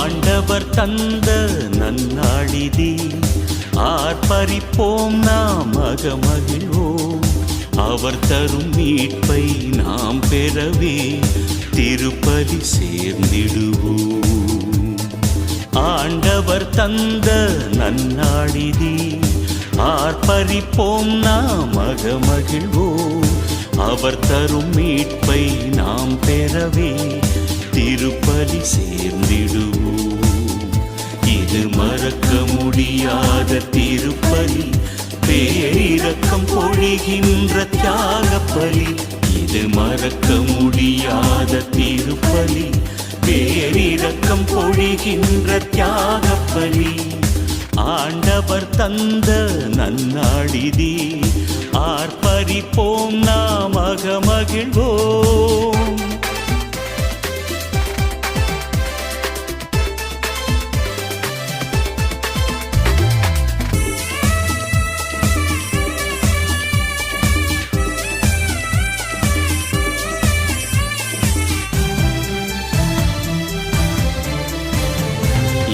ஆண்டவர் தந்த நன்னாளிதே, ஆர்ப்பரிப்போம் நாம் மகிழ்வோம். அவர் தரும் மீட்பை நாம் பெறவே திருப்பலி சேர்ந்திடுவோம். ஆண்டவர் தந்த நன்னாளிதே, ஆர்ப்பரிப்போம் நாம் மகிழ்வோம். அவர் தரும் மீட்பை நாம் பெறவே திருப்பலி சேர்ந்திடுவோம். இது மறக்க முடியாத திருப்பலி, பேரிரக்கம் பொழிகின்ற தியாக பலி. இது மறக்க முடியாத திருப்பலி, பேரிரக்கம் பொழிகின்ற தியாக பலி. ஆண்டவர் தந்த நன்னாளிதே, ஆர்ப்பரிப்போம் நாம் மகிழ்வோம்.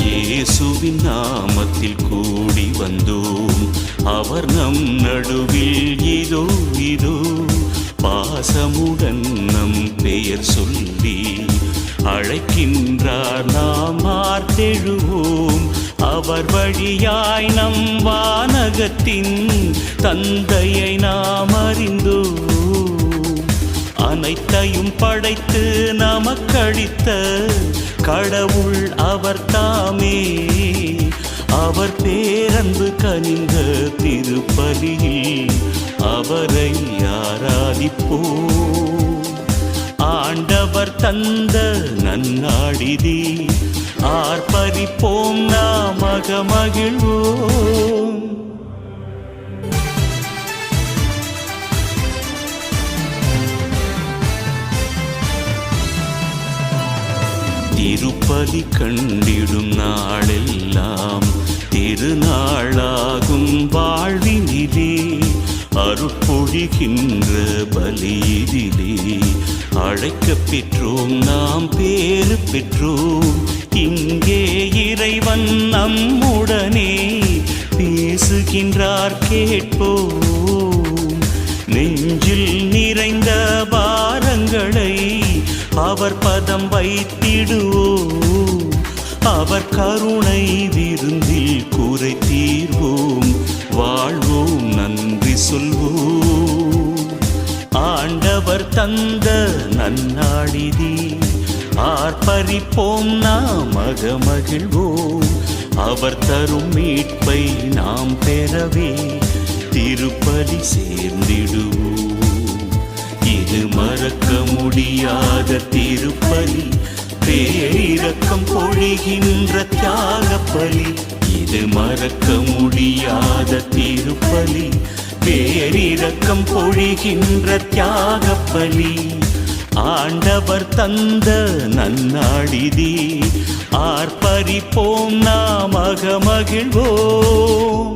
இயேசுவின் நாமத்தில் கூடி வந்தோம், அவர் நம் நடுவில் இதோ இதோ. பாசமுடன் நம் பெயர் சொல்லி அழைக்கின்றார், நாம் ஆர்த்தெழுவோம். அவர் வழியாய் நம் வானகத்தின் தந்தையை நாம் அறிந்தோம். அனைத்தையும் படைத்து நமக்களித்த கடவுள் அவர் தாமே. அவர் பேரன்பு கனிந்த திருப்பலியில் அவரை ஆராதிப்போம். ஆண்டவர் தந்த நன்னாளிதே, ஆர்ப்பரிப்போம் நாம் மகிழ்வோம். திருப்பலி கண்டிடும் நாளெல்லாம் திருநாளாகும் வாழ்வினிலே. அருட்பொழிகின்ற பலியிதிலே அழைக்க பெற்றோம், நாம் பேறு பெற்றோம். இங்கே இறைவன் நம்முடனே பேசுகின்றார், கேட்போம். நெஞ்சில் நிறைந்த பாரங்களை அவர் பதம் வைத்திடுவோம். அவர் கருணை விருந்தில் குறை தீர்வோம், வாழ்வோம் நன்றி சொல்வோம். ஆண்டவர் தந்த நன்னாளிதே, ஆர்ப்பரிப்போம் நாம் மகிழ்வோம். அவர் தரும் மீட்பை நாம் பெறவே திருப்பலி சேர்ந்திடுவோம். இது மறக்க முடியாத திருப்பலி, பேரிரக்கம் பொழிகின்ற தியாக பலி. இது மறக்க முடியாத திருப்பலி, பேரிரக்கம் பொழிகின்ற தியாக பலி. ஆண்டவர் தந்த நன்னாளிதே, ஆர்ப்பரிப்போம் நாம் மகிழ்வோம்.